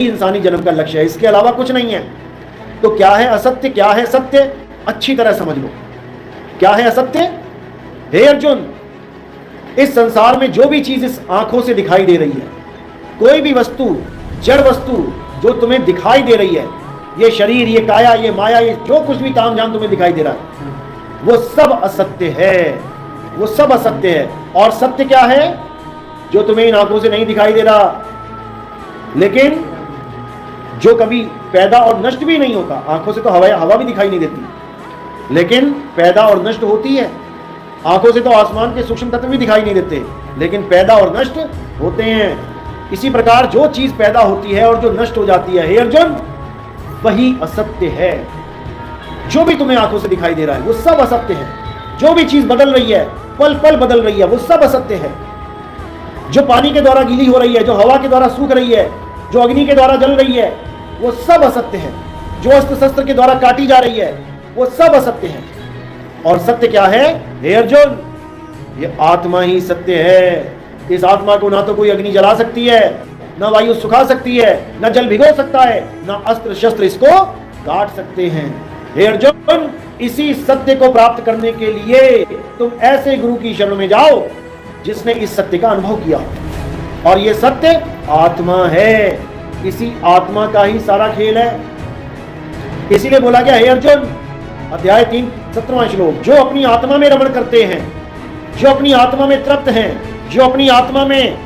इंसानी जन्म का लक्ष्य है, इसके अलावा कुछ नहीं है। तो क्या है असत्य, क्या है सत्य, अच्छी तरह समझ लो। क्या है असत्य? हे अर्जुन, इस संसार में जो भी चीज इस आंखों से दिखाई दे रही है, कोई भी वस्तु, जड़ वस्तु जो तुम्हें दिखाई दे रही है, ये शरीर, ये काया, ये माया, ये जो कुछ भी तामझाम तुम्हें दिखाई दे रहा है, वो सब असत्य है, वो सब असत्य है। और सत्य क्या है? जो तुम्हें इन आंखों से नहीं दिखाई दे रहा, लेकिन जो कभी पैदा और नष्ट भी नहीं होता। आंखों से तो हवा भी दिखाई नहीं देती, लेकिन पैदा और नष्ट होती है। आंखों से तो आसमान के सूक्ष्म तत्व भी दिखाई नहीं देते, लेकिन पैदा और नष्ट होते हैं। इसी प्रकार जो चीज पैदा होती है और जो नष्ट हो जाती है, हे अर्जुन, वही असत्य है। जो भी तुम्हें आंखों से दिखाई दे रहा है वो सब असत्य है। जो भी चीज बदल रही है, पल पल बदल रही है, वो सब असत्य है। जो पानी के द्वारा गीली हो रही है, जो हवा के द्वारा सूख रही है, जो अग्नि के द्वारा जल रही है, वो सब असत्य है। जो अस्त्र शस्त्र के द्वारा काटी जा रही है, वो सब असत्य है। और सत्य क्या है? हे अर्जुन, ये आत्मा ही सत्य है। इस आत्मा को ना तो कोई अग्नि जला सकती है, ना वायु सुखा सकती है, ना जल भिगो सकता है, ना अस्त्र शस्त्र इसको काट सकते हैं। हे अर्जुन, इसी सत्य को प्राप्त करने के लिए तुम ऐसे गुरु की शरण में जाओ जिसने इस सत्य का अनुभव किया। और ये सत्य आत्मा है, इसी आत्मा का ही सारा खेल है। इसीलिए बोला गया, हे अर्जुन, अध्याय 3 17वां श्लोक, जो अपनी आत्मा में रमण करते हैं, जो अपनी आत्मा में तृप्त हैं, जो अपनी आत्मा में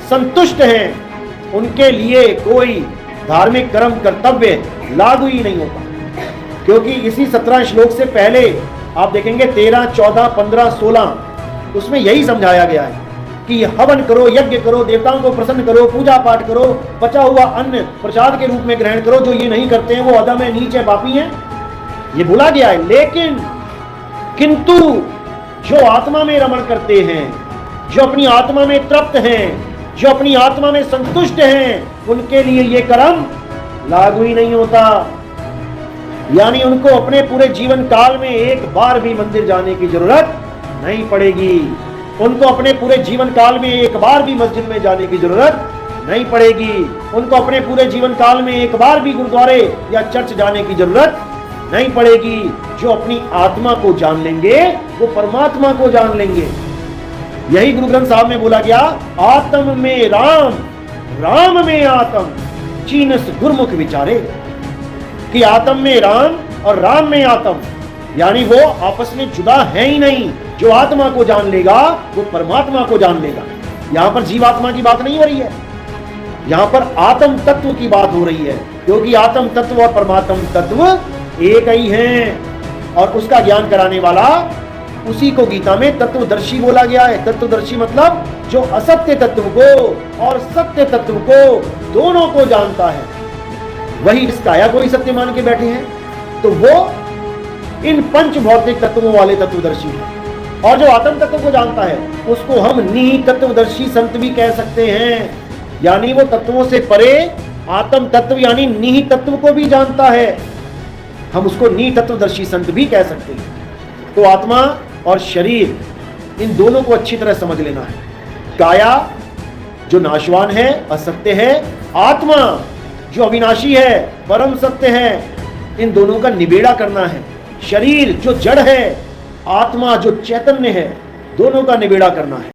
संतुष्ट हैं, उनके लिए कोई धार्मिक कर्म कर्तव्य लागू ही नहीं होता। क्योंकि इसी 17 श्लोक से पहले आप देखेंगे 13, 14, 15, 16, उसमें यही समझाया गया है कि हवन करो, यज्ञ करो, देवताओं को प्रसन्न करो, पूजा पाठ करो, बचा हुआ अन्न प्रसाद के रूप में ग्रहण करो। जो ये नहीं करते हैं वो अधम है, नीच है, पापी हैं, ये बोला गया है। लेकिन किंतु जो आत्मा में रमण करते हैं, जो अपनी आत्मा में तृप्त हैं, जो अपनी आत्मा में संतुष्ट हैं, उनके लिए ये कर्म लागू ही नहीं होता। यानी उनको अपने पूरे जीवन काल में एक बार भी मंदिर जाने की जरूरत नहीं पड़ेगी। उनको अपने पूरे जीवन काल में एक बार भी मस्जिद में जाने की जरूरत नहीं पड़ेगी। उनको अपने पूरे जीवन काल में एक बार भी गुरुद्वारे या चर्च जाने की जरूरत नहीं पड़ेगी। जो अपनी आत्मा को जान लेंगे वो परमात्मा को जान लेंगे। यही गुरु ग्रंथ साहब में बोला गया, आत्म में राम, राम में आत्म, चीनस गुरमुख विचारे। कि आत्म में राम और राम में आत्म, यानी वो आपस में जुदा है ही नहीं। जो आत्मा को जान लेगा वो परमात्मा को जान लेगा। यहां पर जीवात्मा की बात नहीं हो रही है, यहां पर आत्म तत्व की बात हो रही है। क्योंकि आत्म तत्व और परमात्म तत्व एक ही हैं। और उसका ज्ञान कराने वाला, उसी को गीता में तत्वदर्शी बोला गया है। तत्वदर्शी मतलब जो असत्य तत्व को और सत्य तत्व को दोनों को जानता है, वही इस काया को ही सत्य मान के बैठे हैं। तो वो इन पंच भौतिक तत्वों वाले तत्वदर्शी हैं। और जो आत्म तत्व को जानता है उसको हम निहित तत्वदर्शी संत भी कह सकते हैं। यानी वो तत्वों से परे आत्म तत्व यानी निहित तत्व को भी जानता है, हम उसको निहित तत्वदर्शी संत भी कह सकते हैं। तो आत्मा और शरीर, इन दोनों को अच्छी तरह समझ लेना है। काया जो नाशवान है, असत्य है, आत्मा जो अविनाशी है, परम सत्य है, इन दोनों का निबेड़ा करना है। शरीर जो जड़ है, आत्मा जो चैतन्य है, दोनों का निबेड़ा करना है।